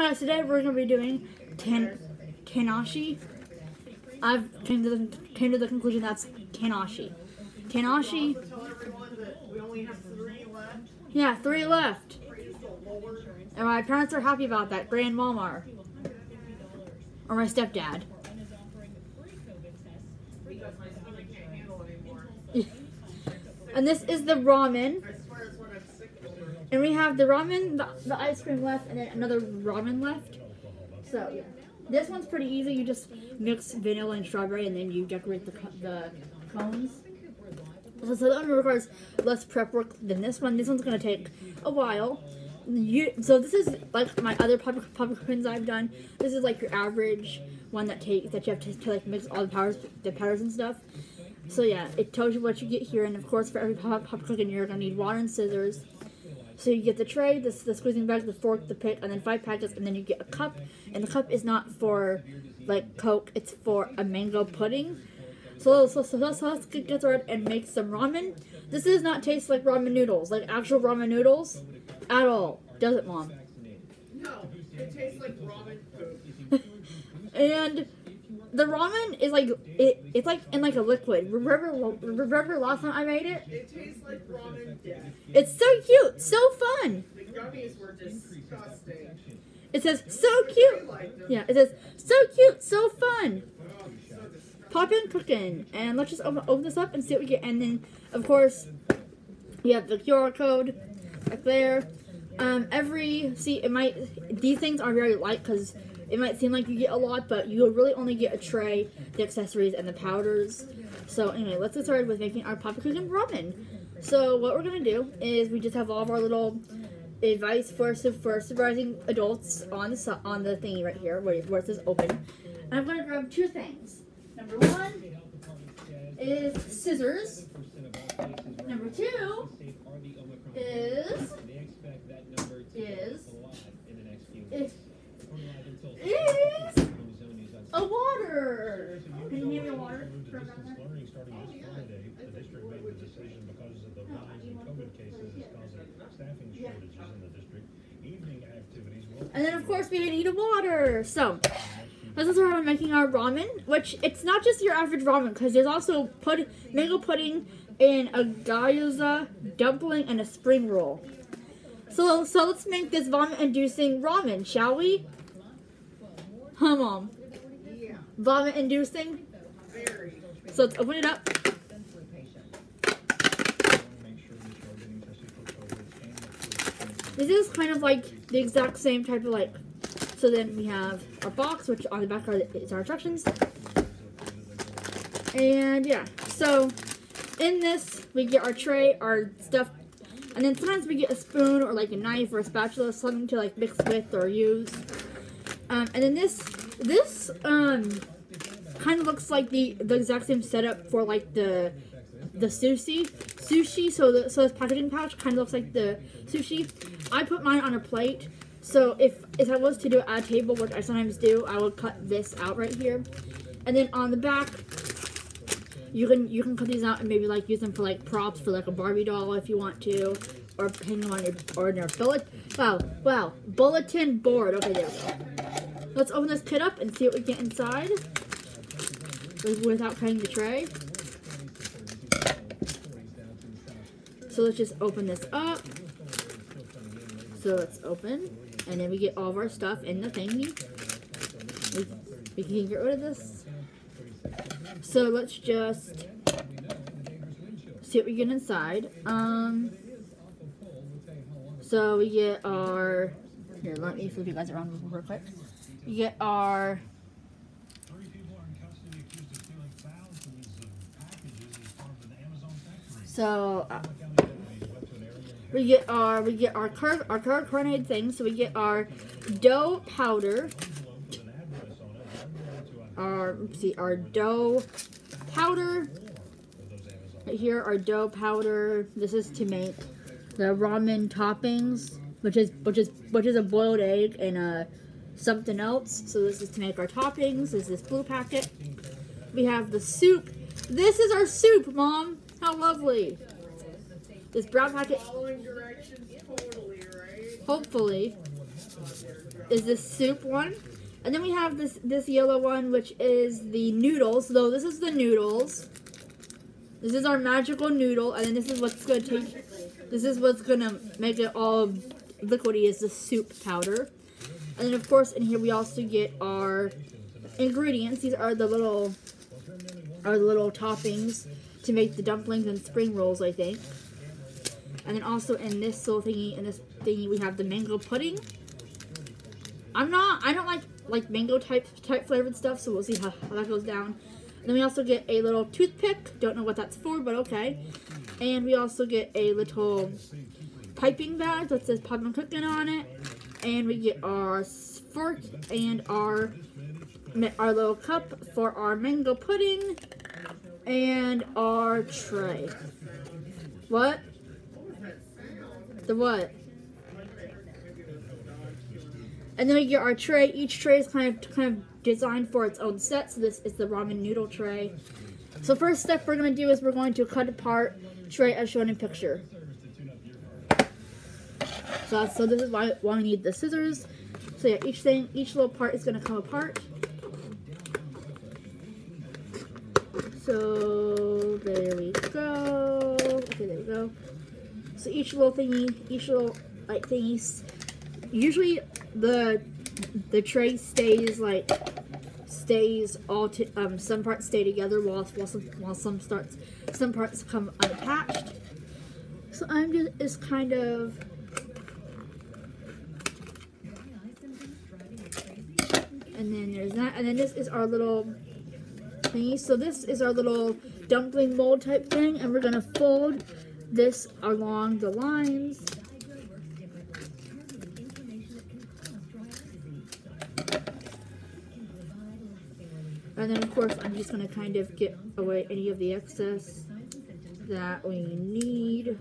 Hi, today we're going to be doing Tanashi. I've came to the conclusion that's Tanashi. Tanashi. We only have 3 left. Yeah, 3 left. And my parents are happy about that. Grandmama. Or my stepdad. Because my stomach can't handle anymore. And this is the ramen. I swear it's when I'm sick. And we have the ramen, the ice cream left, and then another ramen left. So, yeah. This one's pretty easy. You just mix vanilla and strawberry, and then you decorate the cones. So that one requires less prep work than this one. This one's going to take a while. So this is like my other pumpkins I've done. This is like your average one that you have to like mix all the powders and stuff. So yeah, it tells you what you get here, and of course for every pumpkin you're going to need water and scissors. So you get the tray, the squeezing bag, the fork, the pick, and then 5 packets, and then you get a cup. And the cup is not for like Coke; it's for a mango pudding. So let's get started and make some ramen. This does not taste like ramen noodles, like actual ramen noodles, at all. Does it, Mom? No, it tastes like ramen food. And the ramen is like it's like in like a liquid. Remember last time I made it? It tastes like ramen death. It's so cute, so fun. The gummies were disgusting. It says so cute. Yeah, it says so cute, so fun. Poppin, cookin, and let's just open this up and see what we get. And then, of course, we have the QR code right there. These things are very light because it might seem like you get a lot, but you will really only get a tray, the accessories, and the powders. So anyway, let's get started with making our Poppin cookin ramen. So what we're gonna do is we just have all of our little advice for surprising adults on the thingy right here where it says open. And I'm gonna grab 2 things. Number 1 is scissors. Number 2 is a water. Can you give me a water? Starting this Friday, the district made the decision because of the rise in COVID cases is causing staffing shortages in the district. Evening activities will. And then of course we need a water. So let's start making our ramen, which it's not just your average ramen because there's also mango pudding and a gyoza, dumpling, and a spring roll. So let's make this vomit-inducing ramen, shall we? Huh, Mom? Yeah. Vomit-inducing? Very. So let's open it up. This is kind of like the exact same type of like. So then we have our box, which on the back is our instructions. And yeah, so in this we get our tray, our stuff, and then sometimes we get a spoon or like a knife or a spatula, something to like mix with or use. And then this kind of looks like the exact same setup for like the sushi. So this packaging pouch kind of looks like the sushi. I put mine on a plate. So if I was to do it at a table, which I sometimes do, I would cut this out right here. And then on the back, you can cut these out and maybe like use them for like props for like a Barbie doll if you want to, or hang them on your bulletin board. Okay, there we go. Let's open this kit up and see what we get inside without cutting the tray. So let's just open this up. So let's open, and then we get all of our stuff in the thingy. We can get rid of this. So let's just see what we get inside. So we get our, here, let me flip you guys around real quick. You get our, so we get our carbonated thing. So we get our dough powder. Our dough powder. Right here, our dough powder. This is to make the ramen toppings, which is a boiled egg and something else. So this is to make our toppings. This is this blue packet. We have the soup. This is our soup, Mom. How lovely. This brown packet. Following directions totally, right? Hopefully. is this soup one. And then we have this yellow one, which is the noodles. So this is the noodles. This is our magical noodle, and then this is what's gonna take. This is what's gonna make it all liquidy, is the soup powder. And then of course in here we also get our ingredients. These are the little toppings to make the dumplings and spring rolls, I think. And then also in this little thingy, we have the mango pudding. I don't like mango type flavored stuff, so we'll see how that goes down. And then we also get a little toothpick. Don't know what that's for, but okay. And we also get a little piping bag that says Poppin' Cookin on it. And we get our fork and our little cup for our mango pudding and our tray. What? The what? And then we get our tray. Each tray is kind of designed for its own set. So this is the ramen noodle tray. So first step we're going to do is we're going to cut apart tray as shown in picture. So this is why we need the scissors. So yeah, each little part is going to come apart. So there we go. Okay, there we go. So each little thingy, usually the tray stays all some parts stay together while some parts come unattached. So I'm just kind of and then there's that, and then this is our little thingy. So this is our little dumpling mold type thing, and we're gonna fold this along the lines. And then of course I'm just going to kind of get away any of the excess that we need.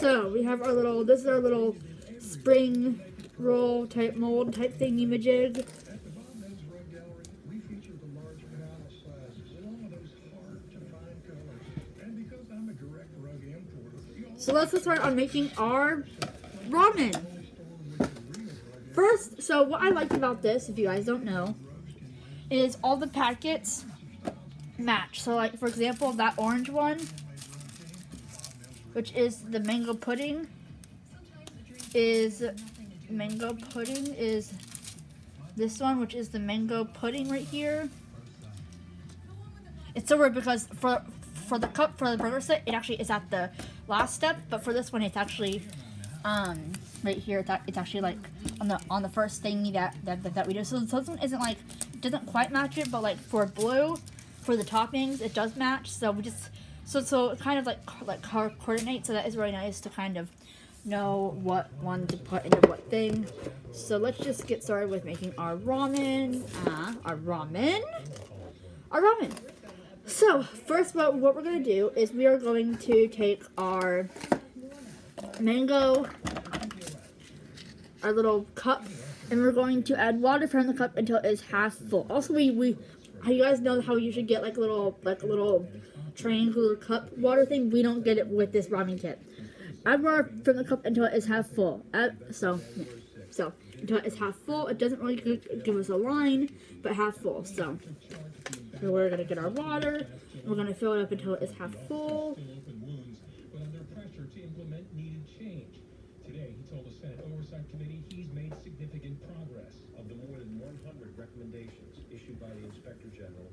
So we have our little, this is our little spring roll type mold type thingy-majig. So let's start on making our ramen. First, so what I like about this, if you guys don't know, is all the packets match. So like, for example, that orange one, which is the mango pudding, is this one, which is the mango pudding right here. It's so weird because for the burger set, it actually is at the last step, but for this one, it's actually right here. It's actually like on the first thingy that we do. So this one isn't like, it doesn't quite match it, but like for blue, for the toppings, it does match. So we just so it kind of like coordinate. So that is really nice to kind of know what one to put into what thing. So let's just get started with making our ramen. Our ramen. So first, what we're gonna do is we are going to take our mango, our little cup, and we're going to add water from the cup until it is half full. Also, you guys know how you should get like a little triangular cup water thing. We don't get it with this ramen kit. Add water from the cup until it is half full. So until it is half full. It doesn't really give us a line, but half full. So we're gonna get our water. We're gonna fill it up until it is half full. Today, he told the Senate Oversight Committee he's made significant progress. Of the more than 100 recommendations issued by the Inspector General,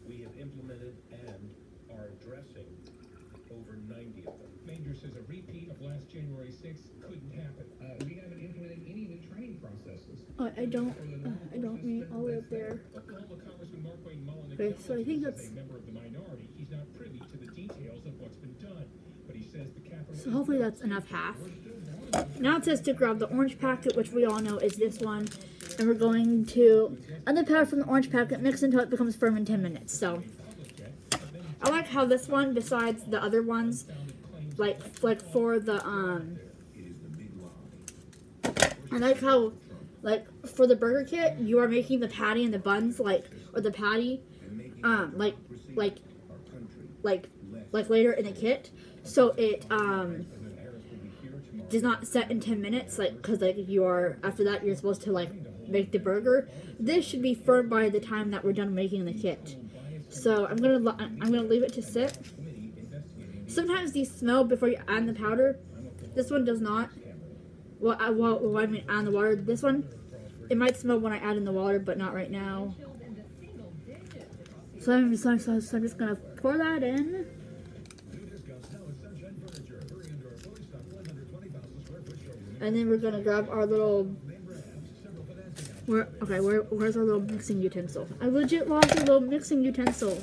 we have implemented and are addressing over 90 of them. Major says a repeat of last January 6th couldn't happen. We haven't implemented any new training processes. I don't mean all the way up there. Okay, so I think that's. A member of the minority, he's not privy to the details of what's been done, but he says the capital. So hopefully that's enough half. Now it says to grab the orange packet, which we all know is this one, and we're going to add the powder from the orange packet, mix until it becomes firm in 10 minutes. So I like how this one, besides the other ones, like for the I like how, like, for the burger kit, you are making the patty and the buns, like, or the patty, like, later in the kit, so it, does not set in 10 minutes, like, because, like, after that, you're supposed to, like, make the burger. This should be firm by the time that we're done making the kit. So, I'm gonna leave it to sit. Sometimes these smell before you add the powder. This one does not. Well, I mean, add in the water. This one, it might smell when I add in the water, but not right now. So I'm just gonna pour that in. And then we're gonna grab our little. Where's our little mixing utensil? I legit lost a little mixing utensil.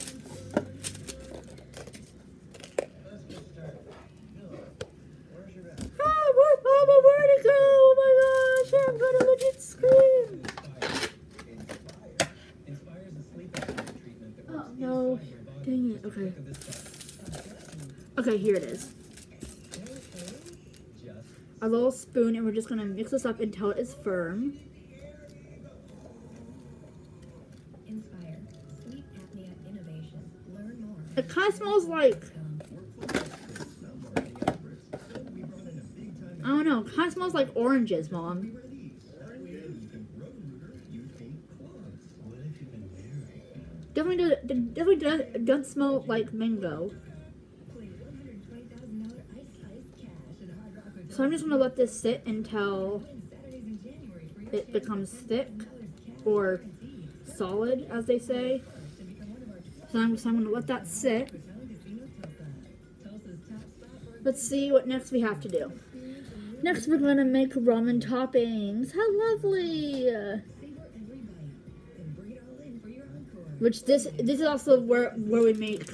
Where'd it go? Oh my gosh, I'm gonna legit scream. Oh no, dang it. Okay. Okay, here it is. A little spoon, and we're just gonna mix this up until it's firm. It kind of smells like, I don't know, kind of smells like oranges, Mom. Definitely doesn't smell like mango. So I'm just gonna let this sit until it becomes thick or solid, as they say. So I'm gonna let that sit. Let's see what next we have to do. Next, we're gonna make ramen toppings. How lovely! Which this is also where we make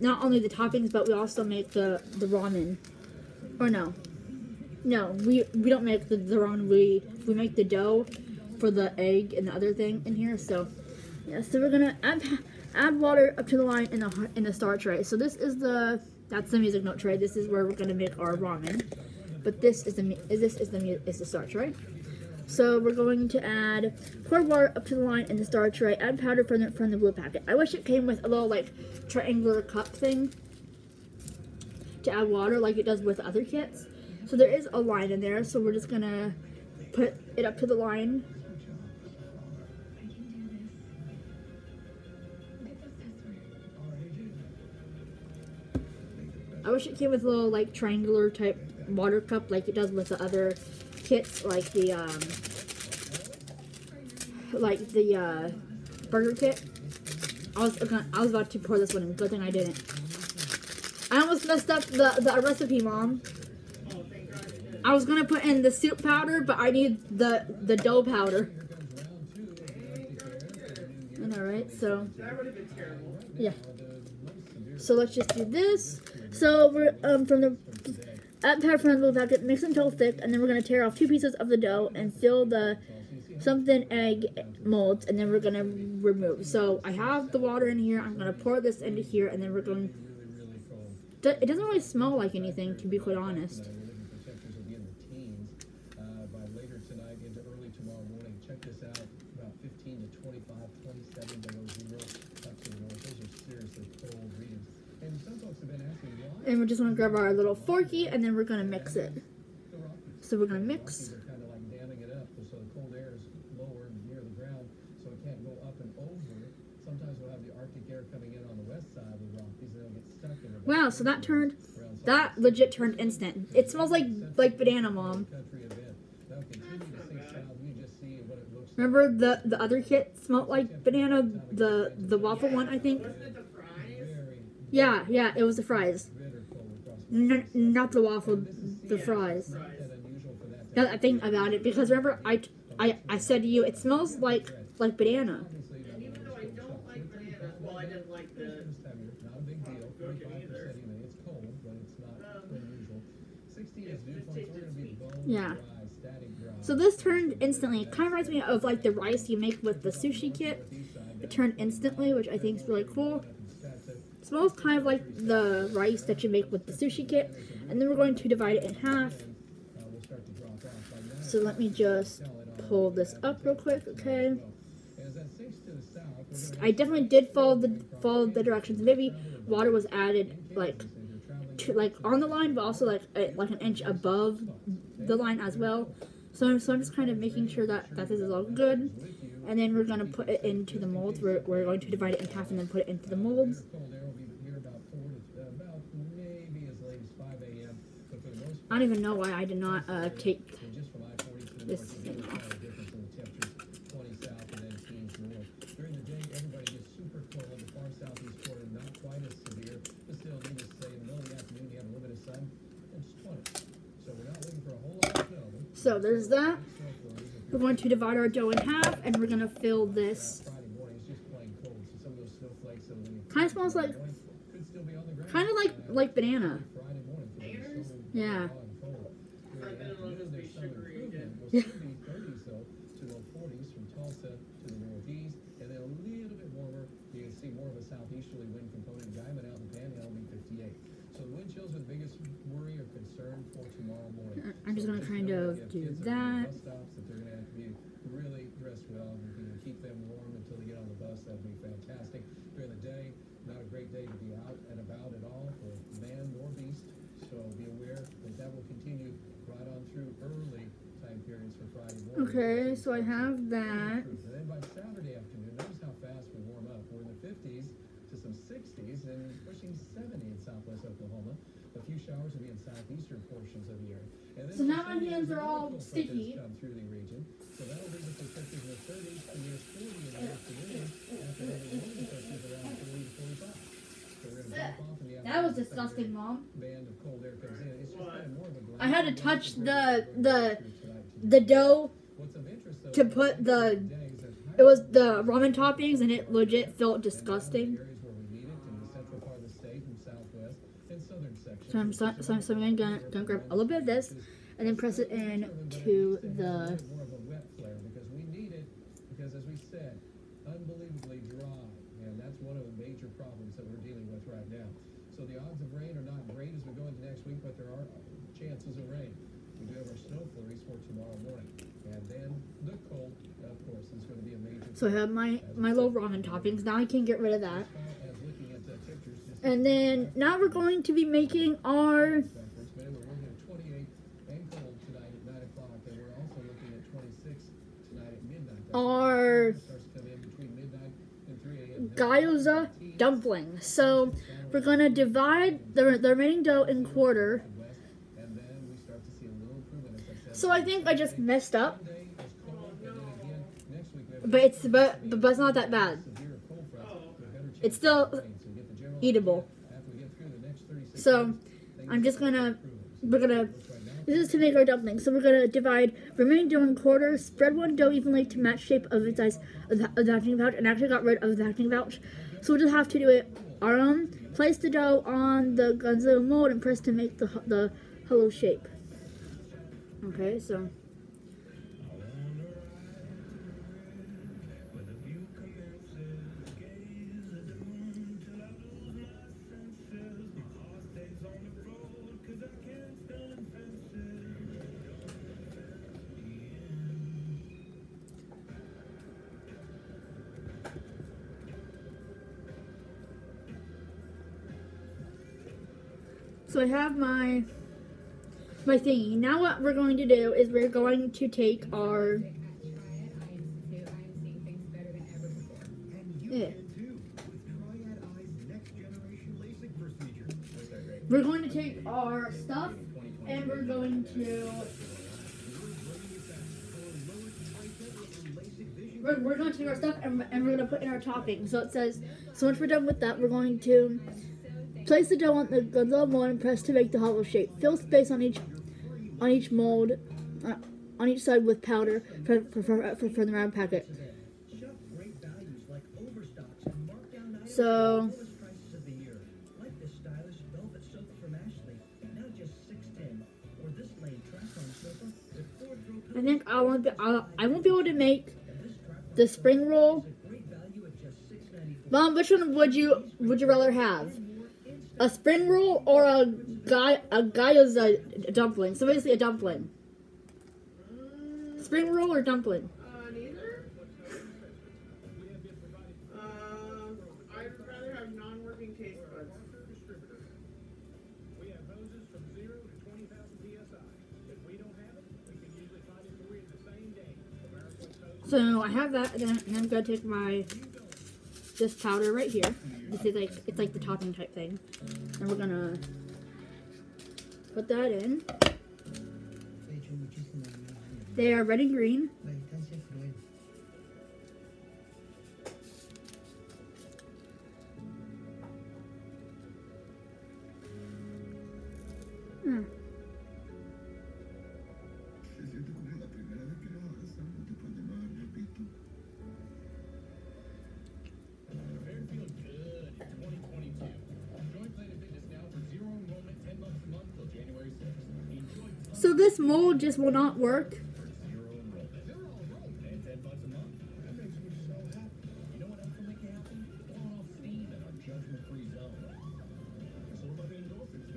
not only the toppings, but we also make the ramen. Or no, we don't make the ramen. We make the dough for the egg and the other thing in here. So yeah, so we're gonna add water up to the line in the star tray. So that's the music note tray. This is where we're gonna make our ramen. But this is the star tray. So we're going to pour water up to the line in the star tray. Add powder from the blue packet. I wish it came with a little like triangular cup thing to add water like it does with other kits. So there is a line in there. So we're just gonna put it up to the line. I wish it came with a little like triangular type water cup like it does with the other kits, like the burger kit. I was about to pour this one in. Good thing I didn't. I almost messed up the recipe, Mom. I was gonna put in the soup powder, but I need the dough powder. Alright, so yeah. So let's just do this. So we're add powder from the little packet, mix until thick, and then we're gonna tear off 2 pieces of the dough and fill the something egg molds, and then we're gonna remove. So I have the water in here. I'm gonna pour this into here, and then we're going. It doesn't really smell like anything, to be quite honest. By later tonight into early tomorrow morning, check this out. About 15 to 25, 27 below zero. Absolutely, those are seriously cold readings. And some folks have been asking why. And we're just gonna grab our little forky, and then we're gonna mix it. So we're gonna mix. They're kind of like damming it up, so the cold air is lower near the ground, so it can't go up and over. Sometimes we'll have the Arctic air coming in on the west side of the Rockies, and it'll get stuck in the. Wow, so that legit turned instant. It smells like banana, Mom. Remember the other kit smelled like banana, the waffle one, I think. Yeah, it was the fries. Not the waffle, the fries. Now that I think about it, because remember I said to you, it smells like banana. And even though I don't like banana, well, I didn't like the cookin either. Yeah. So this turned instantly. It kind of reminds me of like the rice you make with the sushi kit. It turned instantly, which I think is really cool. It smells kind of like the rice that you make with the sushi kit. And then we're going to divide it in half. So let me just pull this up real quick, okay? I definitely did follow the directions. Maybe water was added like on the line, but also like an inch above the line as well. So I'm just kind of making sure that this is all good. And then we're gonna put it into the molds. We're going to divide it in half and then put it into the molds. I don't even know why I did not take this thing off. During the day, everybody gets super cold. The far southeast corner, not quite as severe, but still, needless to say, in the middle of the afternoon, you have a little bit of sun. It's 20. So we're not looking for a whole lot of snow. So there's that. We're going to divide our dough in half, and we're going to fill this. Kind of smells like, kind of like banana. Yeah. Yeah. I'm just gonna kind of do that. Really dressed well. Keep them warm until they get on the bus. That'd be fantastic. During the day, not a great day to be out and about at all for man nor beast. So be aware that that will continue right on through early time periods for Friday morning. Okay, so I have that. And then by Saturday afternoon, notice how fast we warm up. We're in the 50s to some 60s and pushing 70 in southwest Oklahoma. A few showers will be in southeastern portions of the area. So now my hands are all sticky. Come through the region. So that'll leave us with temperatures in the 30s to near 40 in the afternoon. After the morning temperatures around 40 to 45. So we're going to drop off in the afternoon. That was disgusting, Mom. Band of cold air comes in. It's just kind of more of a I had to touch the dough to put it was the ramen toppings, and it legit felt disgusting. So I'm gonna grab a little bit of this and then press it in to the. Because as we said, unbelievably dry, and that's one of the major problems that we're dealing with right now. So the odds of rain are not great as we go into next week, but there are chances of rain. We do have our snow flurries for tomorrow morning, and then the cold, of course, is going to be a major. So I have my little ramen toppings. Now I can get rid of that. And then now we're going to be making our gyoza dumplings. So we're going to divide the remaining dough in quarter. So I think I just messed up, but it's not that bad. It's still eatable. So this is to make our dumplings. So we're gonna divide remaining dough in quarters, spread one dough evenly to match shape of its size of the vacuuming pouch, and actually got rid of the vacuuming pouch. So we'll just have to do it our own. Place the dough on the gonzo mold and press to make the hollow shape. Okay, so. So I have my thingy. Now what we're going to do is we're going to take our we're going to take our stuff and we're going to take our stuff and we're going to put in our topping. So it says, so once we're done with that, we're going to place the dough on the gonzo mold and press to make the hollow shape. Fill space on each mold, on each side with powder for the round packet. So I think I won't be able to make the spring roll. Mom, which one would you rather have? A spring roll or a gyoza dumpling? So basically a dumpling. spring roll or dumpling? Neither. I'd rather have non-working taste buds. We have hoses from 0 to 20,000 psi. If we don't have it, we can usually find it for you the same day. So I have that, and then I'm gonna take this powder right here. This is like, it's like the topping type thing, and we're gonna put that in. They are red and green. So this mold just will not work.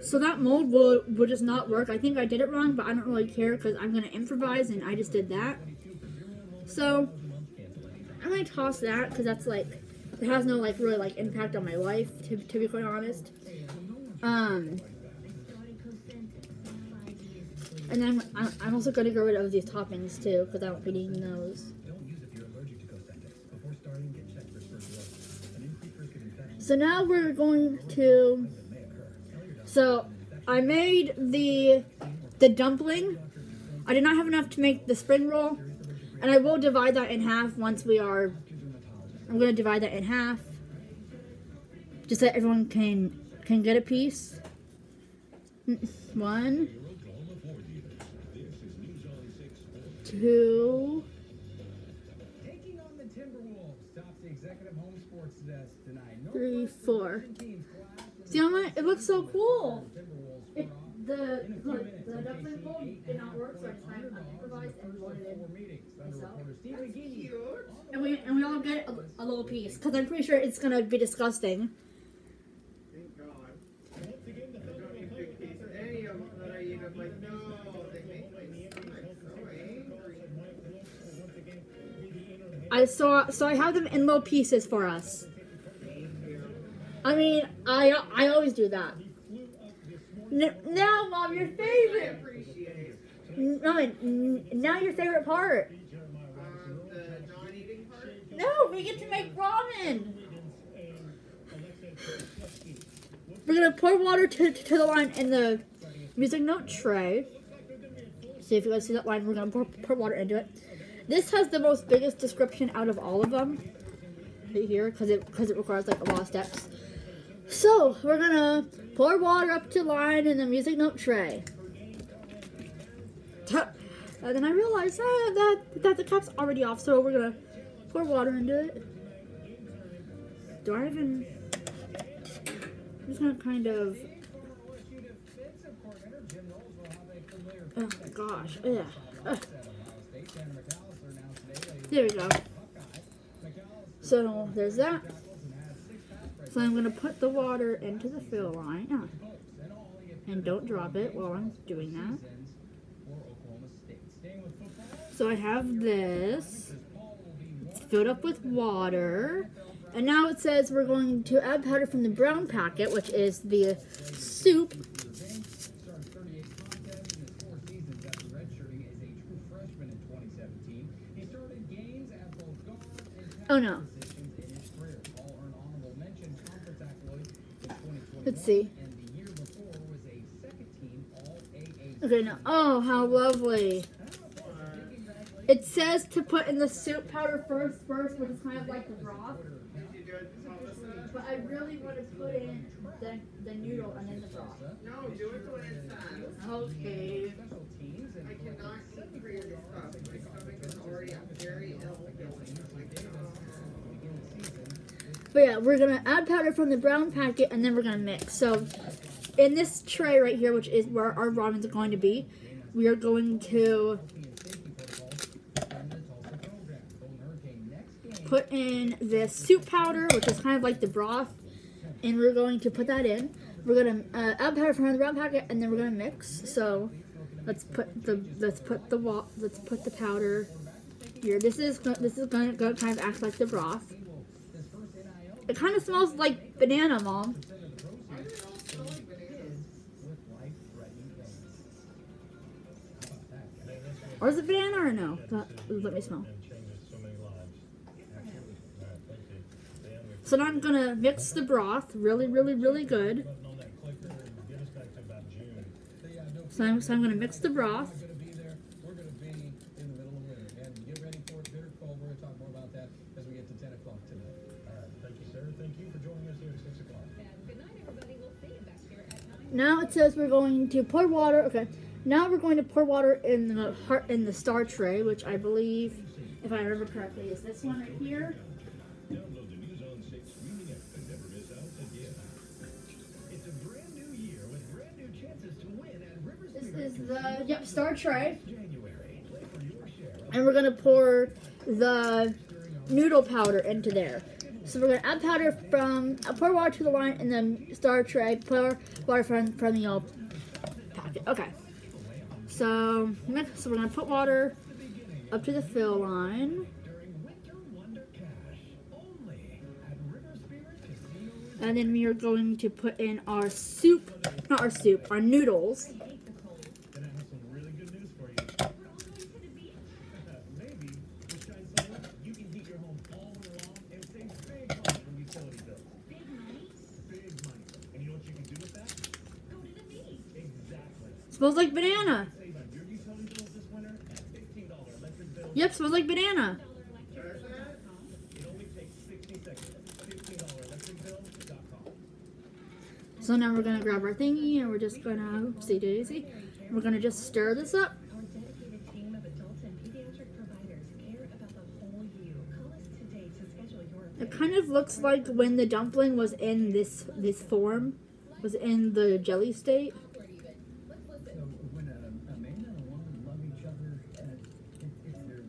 So that mold will just not work. I think I did it wrong, but I don't really care because I'm going to improvise and I just did that. So I'm going to toss that because that's like, it has no like really like impact on my life, to be quite honest. And then I'm also going to get rid of these toppings too because I won't be needing those. So now we're going to, so I made the dumpling. I did not have enough to make the spring roll, and I will divide that in half once we are, I'm going to divide that in half just so everyone can get a piece. 1, 2, 3, 4. See how much? It looks so cool. The dumpling mold did not work, so I just kind of improvised and rolled it in myself. That's cute. And we all get a little piece because I'm pretty sure it's gonna be disgusting. Thank God. I don't eat a big piece of any of them that I eat. I'm like, no, they make my stomach so angry. So I have them in little pieces for us. I mean, I always do that. Now, Mom, your favorite. No, now your favorite part. The non-eating part? No, we get to make ramen. We're gonna pour water to the line in the music note tray. See if you guys see that line. We're gonna pour water into it. This has the most biggest description out of all of them right here because it requires like a lot of steps. So we're gonna pour water up to line in the music note tray. And then I realized that the cap's already off, so we're gonna pour water into it. Do I even? I'm just gonna kind of. Oh gosh! Yeah. There we go. So there's that. So I'm going to put the water into the fill line. And don't drop it while I'm doing that. So I have this. It's filled up with water. And now it says we're going to add powder from the brown packet, which is the soup. Oh no. Let's see. Okay, now. Oh, how lovely. It says to put in the soup powder first, which is kind of like the broth. But I really want to put in the noodle and then the broth. No, do it the way it says. Okay. I cannot eat weird stuff. My stomach is already very ill. But yeah, we're going to add powder from the brown packet and then we're going to mix. So in this tray right here, which is where our ramen's going to be, we are going to put in this soup powder, which is kind of like the broth, and we're going to put that in. We're going to add powder from the brown packet and then we're going to mix. So let's put the powder here. This is gonna kind of act like the broth. It kind of smells like banana, Mom. Or is it banana or no? Let me smell. So now I'm gonna mix the broth really good. So I'm gonna mix the broth. We're gonna be in the middle of winter, and get ready for it. Bitter cold. We're gonna talk more about that as we get to 10 o'clock tonight. All right, thank you, Sarah. Thank you for joining us here at 6 o'clock. Good night, everybody. We'll see you back here at 9. Now it says we're going to pour water. Okay. Now we're going to pour water in the star tray, which I believe, if I remember correctly, is this one right here. Download the News on 6 streaming app and never miss out again. It's a brand new year with brand new chances to win at Rivers. This is the star tray, January. Play for your share. and we're gonna pour the noodle powder into there. So we're gonna add powder from pour water to the line, and then star tray, pour water from the old packet. Okay. So we're gonna put water up to the fill line. And then we are going to put in our soup, not our soup, our noodles. Then I have some really good news for you. Maybe with Shine Solar, you can heat your home all winter long and save big money on utility bills. Big money. Big money. And you know what you can do with that? Go to the beach. Exactly. Smells like banana. Save on your utility bills this winter at $15 electric bills. Yep, smells like banana. It only takes 60 seconds. $15electricbill.com. So now we're gonna grab our thingy, and we're just gonna, oopsie daisy, we're gonna just stir this up. Our dedicated team of adult and pediatric providers care about the whole you. Call us today to schedule your It kind of looks like when the dumpling was in this form, was in the jelly state. So when a man and a woman love each other, it's their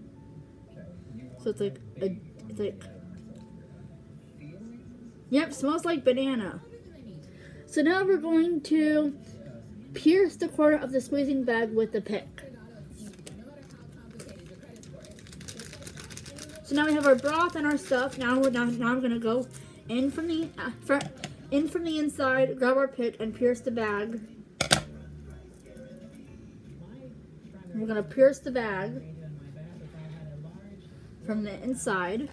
So it's like yep, smells like banana. So now we're going to pierce the corner of the squeezing bag with the pick. So now we have our broth and our stuff. Now I'm gonna go in from the inside, grab our pick, and pierce the bag. We're gonna pierce the bag from the inside.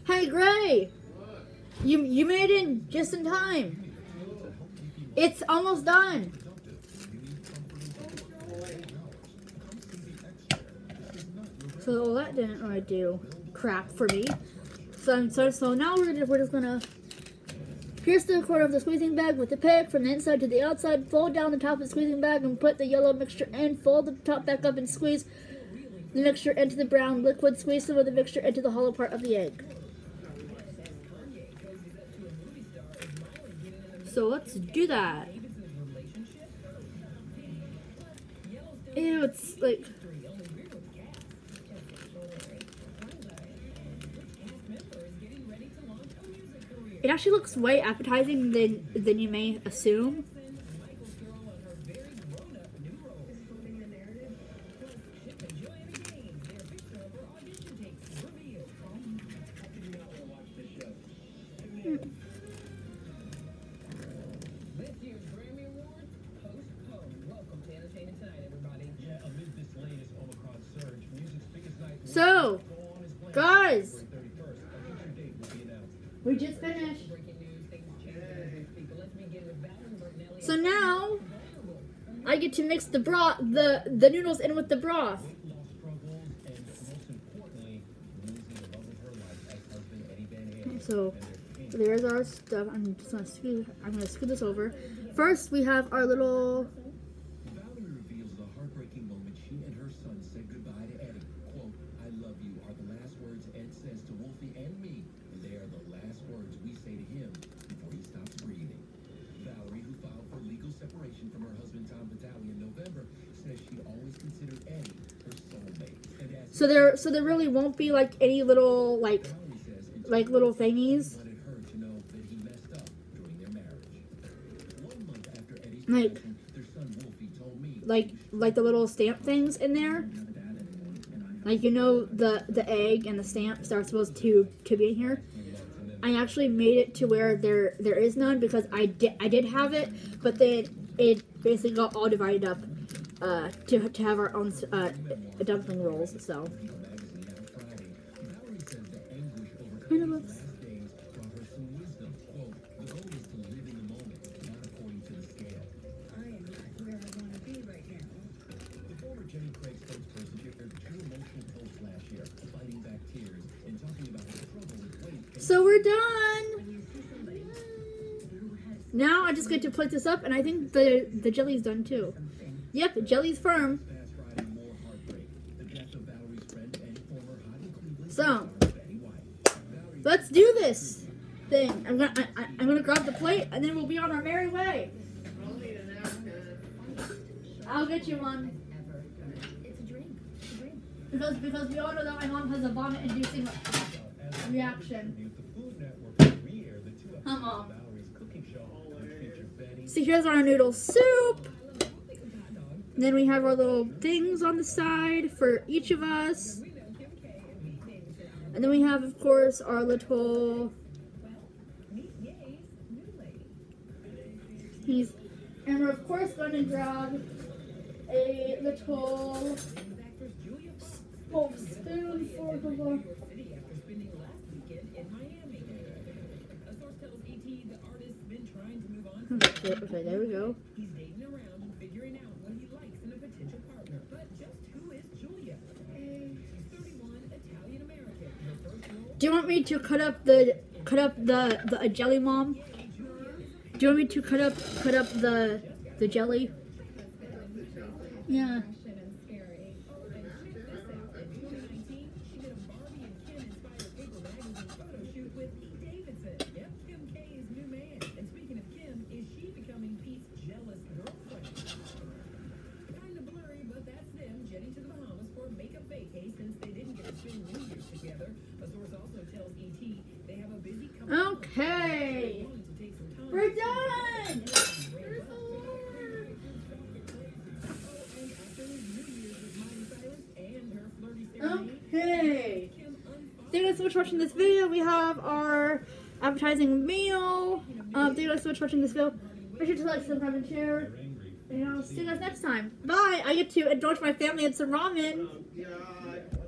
Hey Gray, you made it in just in time. It's almost done. So that didn't really do crap for me. So now we're just gonna pierce the corner of the squeezing bag with the pick from the inside to the outside. Fold down the top of the squeezing bag and put the yellow mixture in. Fold the top back up and squeeze the mixture into the brown liquid. Squeeze some of the mixture into the hollow part of the egg. So let's do that. Ew, it's like... It actually looks way appetizing than you may assume. So, guys, we just finished. So now I get to mix the broth, the noodles in with the broth. So there's our stuff. I'm gonna scoot this over. First, we have our little. Valerie reveals the heartbreaking moment she and her son said goodbye to Eddie. Quote, "I love you" are the last words Ed says to Wolfie and me. And they are the last words we say to him before he stops breathing. Valerie, who filed for legal separation from her So there really won't be like any little like little thingies. Wanted her to know that he messed up during their marriage. 1 month after Eddie's Like- confession, their son Wolfie told me. Like the little stamp things in there. Like, you know, the egg and the stamps are supposed to be in here. I actually made it to where there is none because I did have it, but then it basically got all divided up to have our own dumpling rolls. So Valerie says the anguish over Kind of Eddie's looks- last days brought her some wisdom. Quote, the goal is to live in the moment, not according to the scale. I am not where I want to be right now. The former Jenny Craig spokesperson shared two emotional posts last year, fighting back tears and talking about her struggle with weight. So we're done. When you see somebody who has Now I just get to plate this up, and I think the jelly's done too. something, Yep, the jelly's firm. Fast Friday, more heartbreak. The death of Valerie's friend and former Hot in Cleveland So. star Betty White. Valerie Let's do this thing. I'm gonna grab the plate, and then we'll be on our merry way. I'll need a napkin. I'll get you one ever gonna. It's a drink. It's a drink. because we all know that my mom has a vomit-inducing reaction. The Food Network re-aired the 2 episodes Come on. of Valerie's cooking show, which featured Betty. So here's our noodle soup. Then we have our little things on the side for each of us. And then we have, of course, our little. Meet Yay's new lady. And we're of course going to grab a little spoon for the Lord. City after spending last weekend in Miami. A source tells ET the artist's been trying to move on. Okay, there we go. He's dating around and figuring out what he likes in a potential partner. But just who is Julia? She's 31, Italian American. Her first role. Do you want me to cut up the jelly, Mom? Do you want me to cut up the jelly? Yeah. Fashion and scary. Oh, and check this out. In 2019, she did a Barbie and Ken-inspired paper magazine photo shoot with Pete Davidson. Yep, Kim K's new man. And speaking of Kim, is she becoming Pete's jealous girlfriend? Kind of blurry, but that's them jetting to the Bahamas for a makeup vacay since they didn't get to spend New Year's together. A source also tells ET they have a busy couple. Okay. Wanted to take some time. We're done. Okay. Thank you guys so much for watching this video. We have our appetizing meal. Thank you guys so much for watching this video. Make sure to like, subscribe, and share. And I'll see you guys next time. Bye. I get to indulge my family in some ramen. Oh, God.